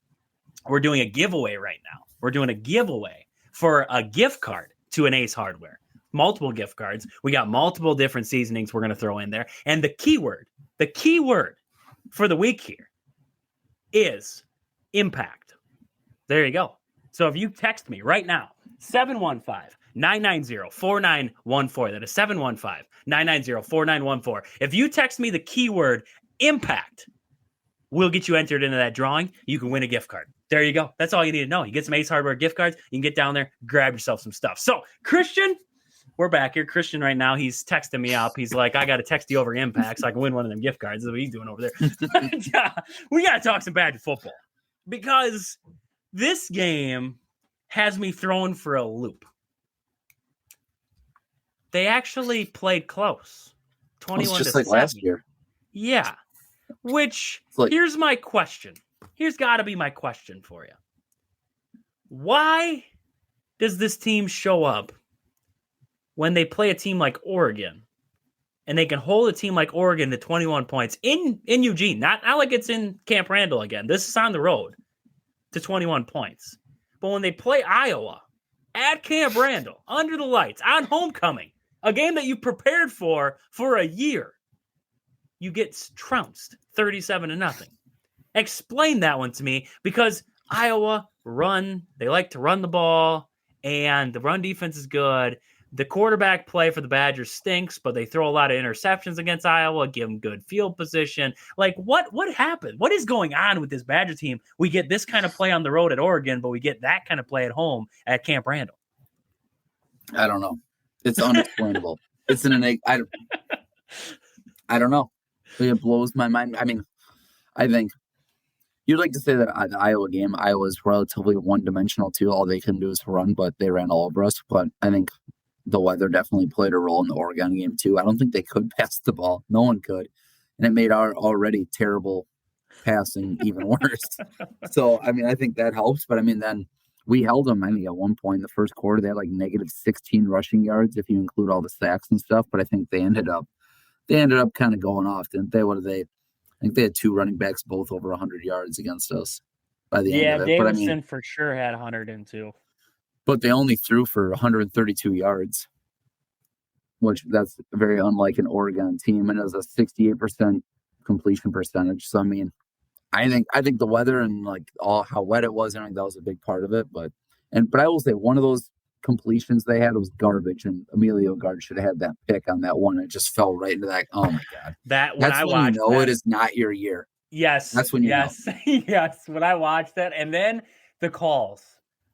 We're doing a giveaway right now. We're doing a giveaway for a gift card to an Ace Hardware. Multiple gift cards. We got multiple different seasonings we're going to throw in there. And the keyword for the week here is impact. There you go. So if you text me right now, 715-990-4914. That is 715-990-4914. If you text me the keyword impact, we'll get you entered into that drawing. You can win a gift card. There you go. That's all you need to know. You get some Ace Hardware gift cards. You can get down there, grab yourself some stuff. So, Christian, we're back here. Christian right now, he's texting me up. He's like, I got to text you over impact so I can win one of them gift cards. That's what he's doing over there. We got to talk some Badger football because this game has me thrown for a loop. They actually played close. 21 just to like 7. last year. Yeah. Which, like, here's my question. Here's got to be my question for you. Why does this team show up when they play a team like Oregon and they can hold a team like Oregon to 21 points in Eugene, not like it's in Camp Randall again. This is on the road to 21 points. But when they play Iowa at Camp Randall, under the lights, on homecoming, a game that you prepared for a year, you get trounced 37-0. Explain that one to me, because Iowa they like to run the ball, and the run defense is good. The quarterback play for the Badgers stinks, but they throw a lot of interceptions against Iowa, give them good field position. Like, what happened? What is going on with this Badger team? We get this kind of play on the road at Oregon, but we get that kind of play at home at Camp Randall. I don't know. It's unexplainable. It's an enigma. I don't know. It blows my mind. I mean, I think you'd like to say that the Iowa game, Iowa is relatively one-dimensional too. All they can do is run, but they ran all over us. But I think the weather definitely played a role in the Oregon game too. I don't think they could pass the ball. No one could. And it made our already terrible passing even worse. So, I mean, I think that helps. But, I mean, then we held them, I think, at one point in the first quarter. They had like negative 16 rushing yards if you include all the sacks and stuff. But I think they ended up kind of going off, didn't they? I think they had 2 running backs both over 100 yards against us by the end of it. Davidson, but I mean, for sure had 102. But they only threw for 132 yards, which that's very unlike an Oregon team, and it was a 68% completion percentage. So I mean, I think the weather and like all how wet it was, I think that was a big part of it. But I will say one of those completions they had was garbage, and Emilio Gard should have had that pick on that one. It just fell right into that. Oh my god! That's when you know it is not your year. Yes, that's when you know. Yes. When I watched that, and then the calls.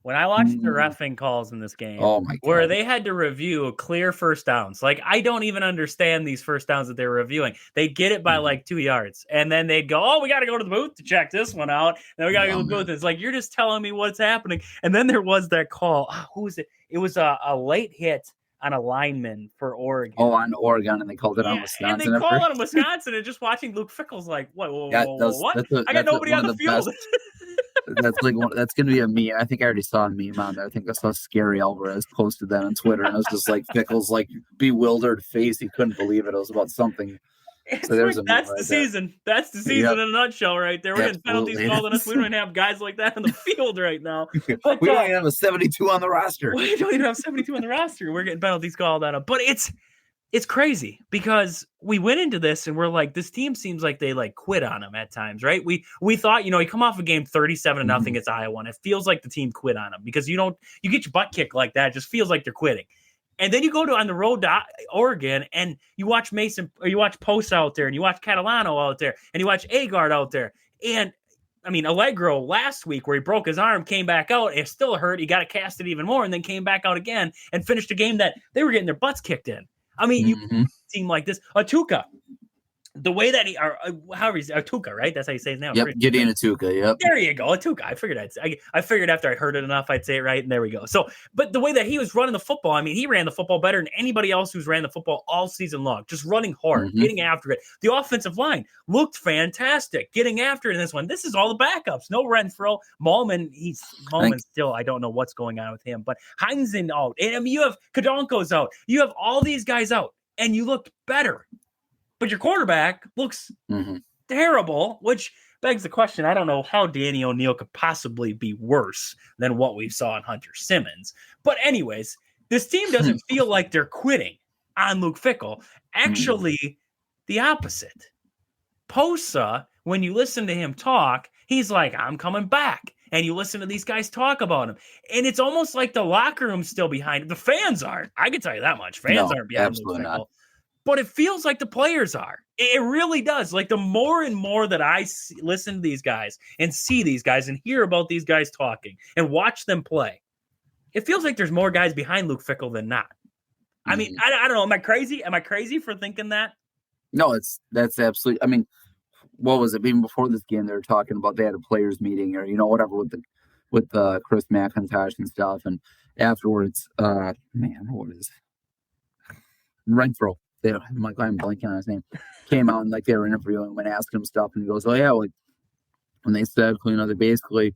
When I watched the reffing calls in this game, oh my god, where they had to review clear first downs. Like, I don't even understand these first downs that they were reviewing. They'd get it by like 2 yards, and then they'd go, "Oh, we got to go to the booth to check this one out." Then we got to go to the booth. It's like, you're just telling me what's happening. And then there was that call. Who was it? It was a late hit on a lineman for Oregon. Oh, on Oregon, and they called it on Wisconsin. And they called it on Wisconsin, and just watching Luke Fickle's like, what? I got nobody on the field. That's going to be a meme. I think I already saw a meme on there. I think I saw Scary Alvarez posted that on Twitter, and it was just like Pickles' like bewildered face. He couldn't believe it. It was about something So there's that's the season. That's the season in a nutshell, right there. We're getting penalties called on us. We don't even have guys like that on the field right now. But, we don't even have a 72 on the roster. We don't even have 72 on the roster. We're getting penalties called on them. But it's crazy because we went into this and we're like, this team seems like they like quit on them at times, right? We thought, you come off a game 37-0 against Iowa, and it feels like the team quit on them because you get your butt kicked like that. It just feels like they're quitting. And then you go on the road to Oregon and you watch Mason, or you watch Post out there, and you watch Catalano out there, and you watch Agard out there. And I mean, Allegro last week where he broke his arm, came back out. It still hurt. He got to cast it even more and then came back out again and finished a game that they were getting their butts kicked in. I mean, you seem like this. Atuka, the way that however he's Atuka, right? That's how you say his name. Yep, Gideon Atuka. Yep. There you go, Atuka. I figured after I heard it enough, I'd say it right, and there we go. So, but the way that he was running the football, I mean, he ran the football better than anybody else who's ran the football all season long, just running hard, getting after it. The offensive line looked fantastic, getting after it in this one. This is all the backups. No Renfro. Malman still, I don't know what's going on with him, but Heinzen out. And I mean, you have Kadonko's out. You have all these guys out, and you looked better. But your quarterback looks terrible, which begs the question. I don't know how Danny O'Neal could possibly be worse than what we saw in Hunter Simmons. But anyways, this team doesn't feel like they're quitting on Luke Fickell. Actually, the opposite. Posa, when you listen to him talk, he's like, I'm coming back. And you listen to these guys talk about him. And it's almost like the locker room's still behind him. The fans aren't. I can tell you that much. Fans aren't behind Luke Fickell. Not. But it feels like the players are. It really does. Like the more and more that I listen to these guys and see these guys and hear about these guys talking and watch them play, it feels like there's more guys behind Luke Fickell than not. I mean, I don't know. Am I crazy? Am I crazy for thinking that? No, that's absolutely. I mean, what was it? Even before this game, they were talking about they had a players meeting or whatever with Chris McIntosh and stuff, and afterwards, what is it? Renfro? I'm blanking on his name. Came out and like they were interviewing and asking him stuff, and he goes, "Oh yeah, like when they said, they basically,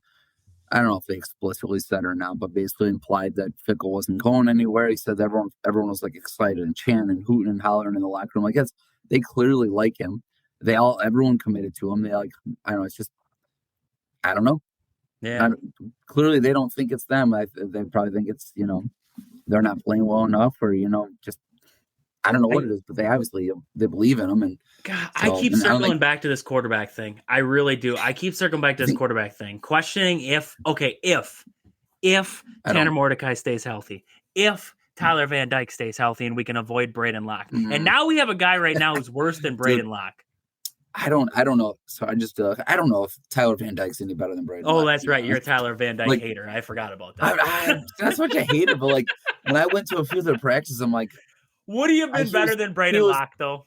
I don't know if they explicitly said it or not, but basically implied that Fickell wasn't going anywhere." He said everyone was like excited and chanting and hooting and hollering in the locker room. Like they clearly like him. Everyone committed to him. They I don't know. It's just, I don't know. Yeah. Clearly they don't think it's them. They probably think it's they're not playing well enough, or just. I don't know what it is, but they believe in him. And God, I keep circling back to this quarterback thing. I really do. I keep circling back to this quarterback thing, questioning if Tanner Mordecai stays healthy, if Tyler Van Dyke stays healthy, and we can avoid Braden Locke. And now we have a guy right now who's worse than Braden Locke. I don't know. So I just I don't know if Tyler Van Dyke's any better than Braden. Oh, that's right. You're a Tyler Van Dyke hater. I forgot about that. That's what you hated. But when I went to a few of their practices, I'm like, would he have been better than Braden Locke, though?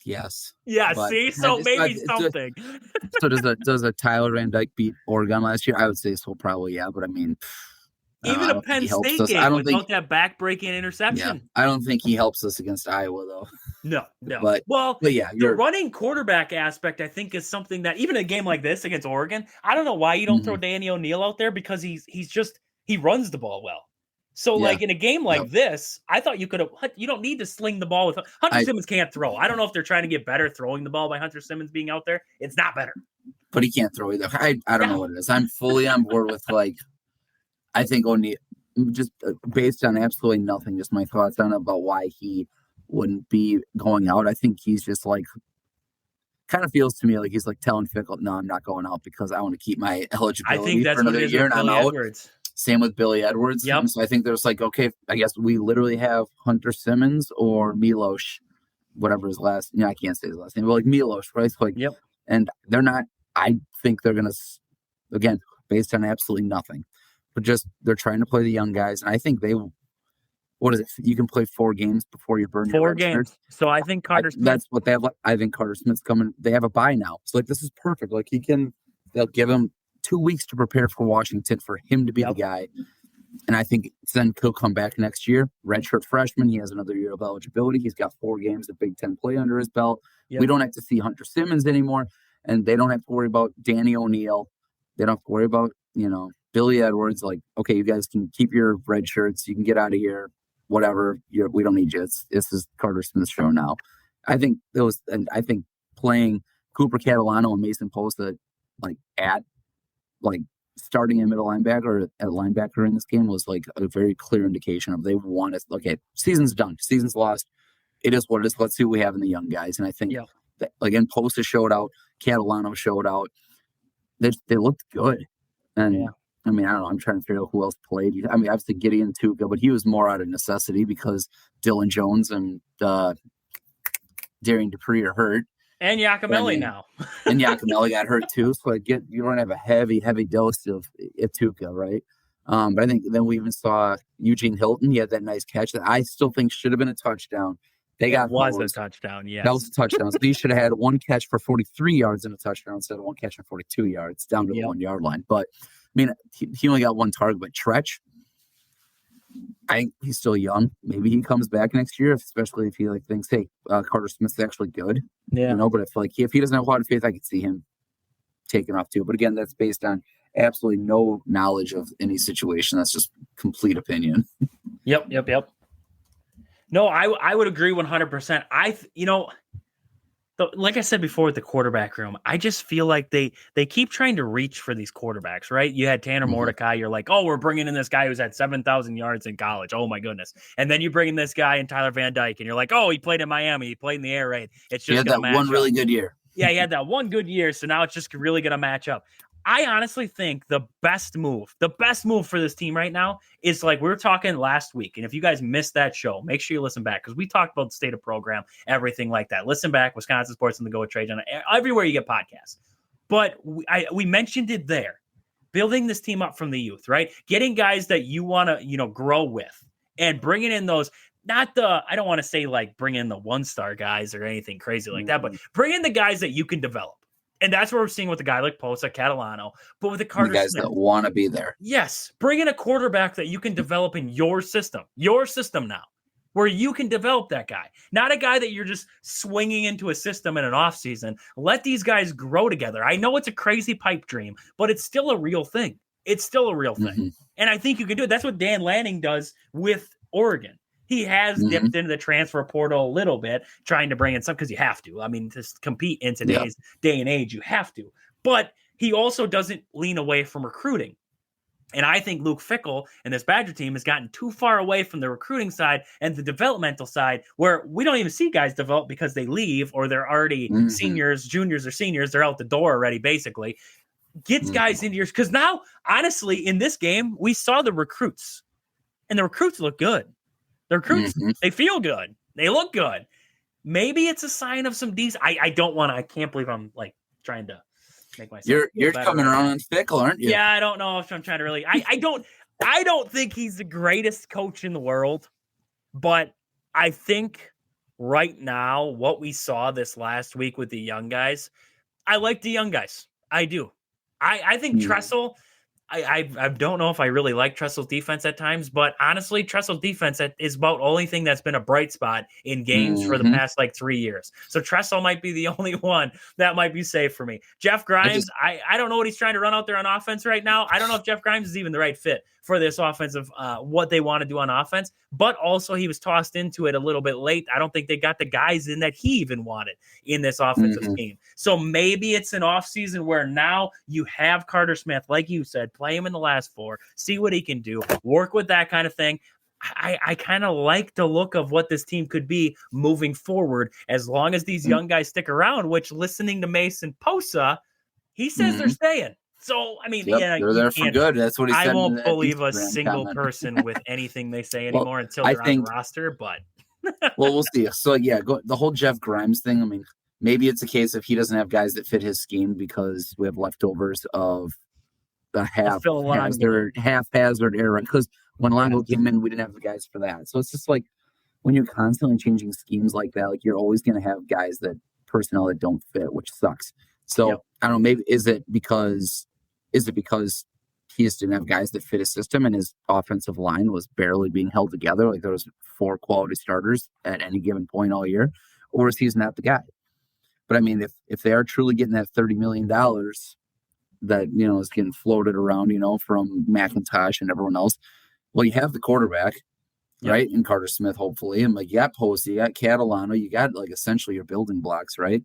Yes. Yeah, see? So maybe something. So does a Tyler Van Dyke beat Oregon last year? I would say so, probably, yeah. But I mean, even a Penn State game without that back-breaking interception. Yeah, I don't think he helps us against Iowa, though. No. But yeah, the running quarterback aspect, I think, is something that even a game like this against Oregon, I don't know why you don't throw Danny O'Neal out there, because he runs the ball well. So, like, in a game like this, I thought you don't need to sling the ball with Hunter Simmons can't throw. I don't know if they're trying to get better throwing the ball by Hunter Simmons being out there. It's not better. But he can't throw either. I don't know what it is. I'm fully on board with, I think O'Neal, just based on absolutely nothing, just my thoughts on about why he wouldn't be going out. I think he's just kind of feels to me like he's telling Fickell, no, I'm not going out because I want to keep my eligibility I think that's for another year and I'm out. Edwards. Same with Billy Edwards. Yep. So I think there's okay, I guess we literally have Hunter Simmons or Milos, whatever his last, I can't say his last name, but Milos, right? Yep. And they're not, I think they're going to, again, based on absolutely nothing, but just they're trying to play the young guys. And I think what is it? You can play 4 games before you burn 4 games. So I think Carter Smith. That's what they have. I think Carter Smith's coming. They have a bye now. So this is perfect. They'll give him 2 weeks to prepare for Washington for him to be the guy. And I think then he'll come back next year. Redshirt freshman. He has another year of eligibility. He's got 4 games of Big Ten play under his belt. Yep. We don't have to see Hunter Simmons anymore. And they don't have to worry about Danny O'Neal. They don't have to worry about, Billy Edwards. Okay, you guys can keep your red shirts. You can get out of here. Whatever. We don't need you. This is Carter Smith's show now. I think playing Cooper Catalano and Mason Posta starting a middle linebacker or at linebacker in this game was like a very clear indication of they want to. Okay, season's done, season's lost. It is what it is. Let's see what we have in the young guys. And I think that, again, Posta showed out, Catalano showed out. They looked good. And I mean, I don't know. I'm trying to figure out who else played. I mean, obviously Gideon Tuca, but he was more out of necessity because Dylan Jones and Darian Dupree are hurt. And Yakimelli now. And Yakimelli got hurt too. So you're going to have a heavy dose of Tuca, right? But I think then we even saw Eugene Hilton. He had that nice catch that I still think should have been a touchdown. It was a touchdown, yeah. That was a touchdown. So he should have had one catch for 43 yards and a touchdown instead of one catch for 42 yards down to the 1 yard line. But I mean, he only got one target. But Tretch, I think he's still young. Maybe he comes back next year, especially if he thinks, hey, Carter Smith's actually good. Yeah. But if he doesn't have a lot of faith, I could see him taking off too. But again, that's based on absolutely no knowledge of any situation. That's just complete opinion. Yep. No, I would agree 100%. Like I said before with the quarterback room, I just feel like they keep trying to reach for these quarterbacks, right? You had Tanner Mordecai. You're like, oh, we're bringing in this guy who's had 7,000 yards in college. Oh, my goodness. And then you bring in this guy in Tyler Van Dyke, and you're like, oh, he played in Miami. He played in the air raid. It's just he had that one really good year. Yeah, he had that one good year, so now it's just really going to match up. I honestly think the best move for this team right now is like we were talking last week. And if you guys missed that show, make sure you listen back because we talked about the state of program, everything like that. Listen back, Wisconsin Sports and the Go with Trade, everywhere you get podcasts. But we mentioned it there. Building this team up from the youth, right? Getting guys that you want to, grow with and bringing in those. I don't want to say like bring in the 1-star guys or anything crazy like that, but bring in the guys that you can develop. And that's what we're seeing with a guy like Posa, Catalano, but with the Carter guys Smith, that want to be there. Yes. Bring in a quarterback that you can develop in your system now, where you can develop that guy, not a guy that you're just swinging into a system in an off season. Let these guys grow together. I know it's a crazy pipe dream, but it's still a real thing. And I think you can do it. That's what Dan Lanning does with Oregon. He has dipped into the transfer portal a little bit, trying to bring in some because you have to. I mean, to compete in today's day and age, you have to. But he also doesn't lean away from recruiting. And I think Luke Fickell and this Badger team has gotten too far away from the recruiting side and the developmental side where we don't even see guys develop because they leave or they're already seniors, juniors, or seniors. They're out the door already, basically. Gets guys into yours. Because now, honestly, in this game, we saw the recruits. And the recruits look good. The recruits, they feel good. They look good. Maybe it's a sign of some decent. I can't believe I'm like trying to make myself. You're coming around on Fickell, aren't you? Yeah, I don't know if I'm trying to really. I don't think he's the greatest coach in the world, but I think right now what we saw this last week with the young guys, I like the young guys. I do. I think Tressel. I don't know if I really like Tressel's defense at times, but honestly, Tressel's defense is about the only thing that's been a bright spot in games for the past 3 years. So Tressel might be the only one that might be safe for me. Jeff Grimes, I don't know what he's trying to run out there on offense right now. I don't know if Jeff Grimes is even the right fit for this offensive, what they want to do on offense, but also he was tossed into it a little bit late. I don't think they got the guys in that he even wanted in this offensive scheme. So maybe it's an offseason where now you have Carter Smith, like you said, play him in the last 4, see what he can do, work with that kind of thing. I kind of like the look of what this team could be moving forward as long as these young guys stick around, which listening to Mason Posa, he says they're staying. So, I mean, they're there for good. That's what he said. I won't believe a single person with anything they say anymore until they're on the roster, but. Well, we'll see. So, the whole Jeff Grimes thing, I mean, maybe it's a case of he doesn't have guys that fit his scheme because we have leftovers of the haphazard era. Because when Longo came in, we didn't have the guys for that. So it's just like when you're constantly changing schemes like that, like you're always going to have guys that personnel that don't fit, which sucks. So I don't know, maybe is it because he just didn't have guys that fit his system and his offensive line was barely being held together? Like there was 4 quality starters at any given point all year, or is he not the guy? But I mean, if they are truly getting that $30 million that, is getting floated around, from McIntosh and everyone else, well, you have the quarterback. right? And Carter Smith, hopefully. And like, you got Posey, you got Catalano, you got like essentially your building blocks, right?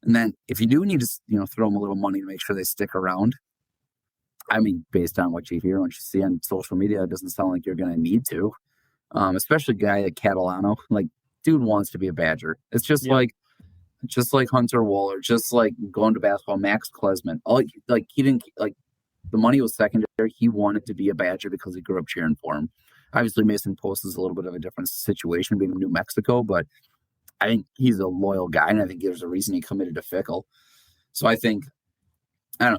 And then if you do need to, throw them a little money to make sure they stick around, I mean, based on what you hear, what you see on social media, it doesn't sound like you're going to need to. Especially a guy like Catalano, like, dude wants to be a Badger. It's just like Hunter Wohler, just like going to basketball, Max Klesman. He didn't like the money was secondary. He wanted to be a Badger because he grew up cheering for him. Obviously, Mason Post is a little bit of a different situation being in New Mexico, but I think he's a loyal guy, and I think there's a reason he committed to Fickle. So I don't know.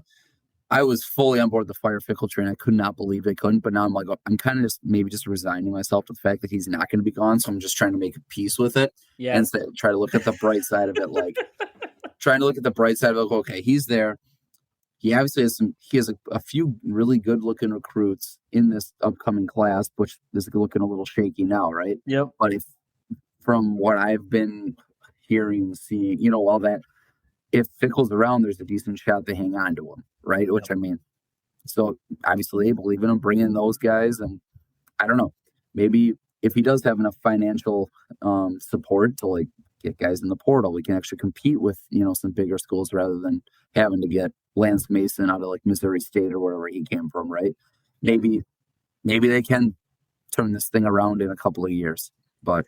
I was fully on board the fire Fickle train. I could not believe they couldn't, but now I'm like, I'm kind of just resigning myself to the fact that he's not going to be gone. So I'm just trying to make peace with it and try to look at the bright side of it. Like okay, he's there. He obviously has a few really good looking recruits in this upcoming class, which is looking a little shaky now, right? Yep. But from what I've been hearing, seeing, all that, if Fickle's around, there's a decent shot they hang on to him, right? Which, I mean, so obviously they believe in him, bring in those guys, and I don't know, maybe if he does have enough financial support to like get guys in the portal, we can actually compete with, some bigger schools rather than having to get Lance Mason out of like Missouri State or wherever he came from, right? Maybe they can turn this thing around in a couple of years, but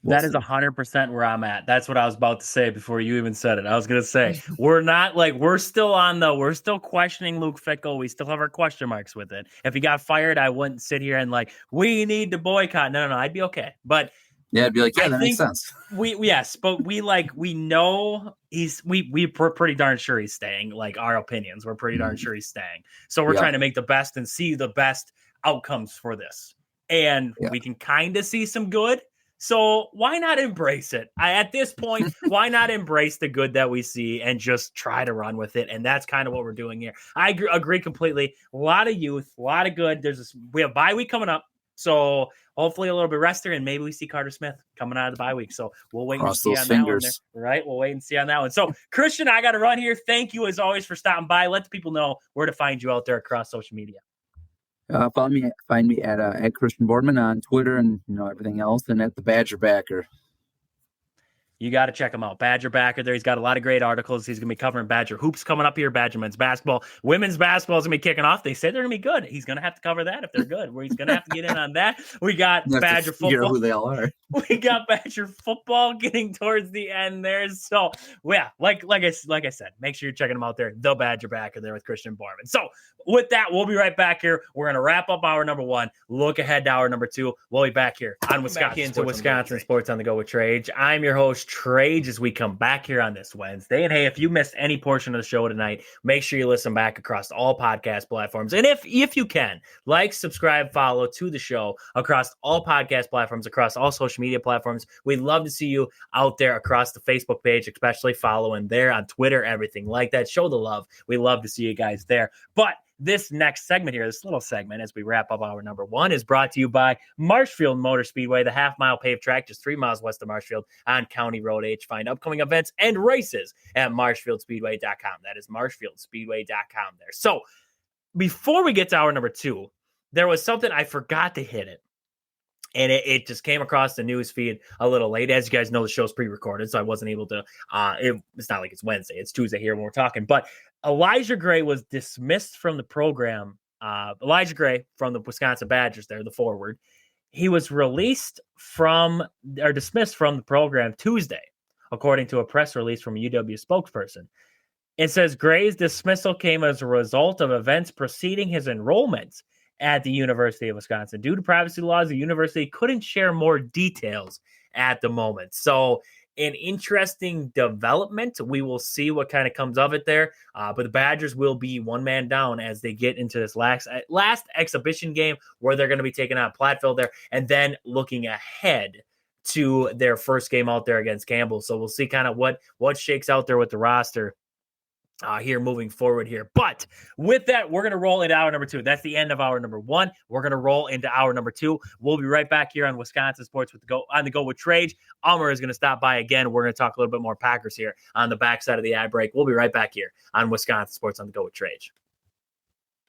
that is 100% where I'm at. That's what I was about to say before you even said it. I was going to say, we're still questioning Luke Fickell. We still have our question marks with it. If he got fired, I wouldn't sit here and like, we need to boycott. No, I'd be okay. But yeah, I'd be like, that makes sense. But we know we're pretty darn sure he's staying. Like our opinions, we're pretty darn sure he's staying. So we're trying to make the best and see the best outcomes for this. And we can kind of see some good. So why not embrace it? At this point, why not embrace the good that we see and just try to run with it? And that's kind of what we're doing here. I agree completely. A lot of youth, a lot of good. We have bye week coming up. So hopefully a little bit rester, and maybe we see Carter Smith coming out of the bye week. So we'll wait and see on that one there, right? We'll wait and see on that one. So Christian, I got to run here. Thank you as always for stopping by. Let the people know where to find you out there across social media. Find me at Christian Boardman on Twitter and everything else, and at the Badger Backer. You got to check him out. Badger Backer there. He's got a lot of great articles. He's going to be covering Badger hoops coming up here, Badger men's basketball. Women's basketball is going to be kicking off. They say they're going to be good. He's going to have to cover that if they're good. He's going to have to get in on that. We got Badger football. Who they all are. We got Badger football getting towards the end there. So, yeah, like I said, make sure you're checking them out there. The Badger Backer there with Christian Borman. So, with that, we'll be right back here. We're going to wrap up hour number 1. Look ahead to hour number 2. We'll be back here on Wisconsin Sports on the Go with Trage. I'm your host, Trage, as we come back here on this Wednesday. And hey, if you missed any portion of the show tonight, make sure you listen back across all podcast platforms. And if you can, like, subscribe, follow to the show across all podcast platforms, across all social media platforms. We'd love to see you out there across the Facebook page, especially following there, on Twitter, everything like that. Show the love. We love to see you guys there. But this next segment here, this little segment as we wrap up hour number 1, is brought to you by Marshfield Motor Speedway, the half-mile paved track just 3 miles west of Marshfield on County Road H. Find upcoming events and races at marshfieldspeedway.com. That is marshfieldspeedway.com there. So before we get to hour number 2, there was something I forgot to hit it. And it just came across the news feed a little late. As you guys know, the show's pre-recorded, so I wasn't able to it's not like it's Wednesday. It's Tuesday here when we're talking. But Elijah Gray was dismissed from the program. Elijah Gray from the Wisconsin Badgers there, the forward. He was dismissed from the program Tuesday, according to a press release from a UW spokesperson. It says Gray's dismissal came as a result of events preceding his enrollment at the University of Wisconsin. Due to privacy laws, the university couldn't share more details at the moment. So an interesting development. We will see what kind of comes of it there. But the Badgers will be one man down as they get into this last exhibition game where they're going to be taking on Platteville there and then looking ahead to their first game out there against Campbell. So we'll see kind of what shakes out there with the roster here moving forward here. But with that, we're going to roll into hour number 2. That's the end of hour number 1. We're going to roll into hour number 2. We'll be right back here on Wisconsin Sports on the Go with Trage. Almer is going to stop by again. We're going to talk a little bit more Packers here on the backside of the ad break. We'll be right back here on Wisconsin Sports on the Go with Trage.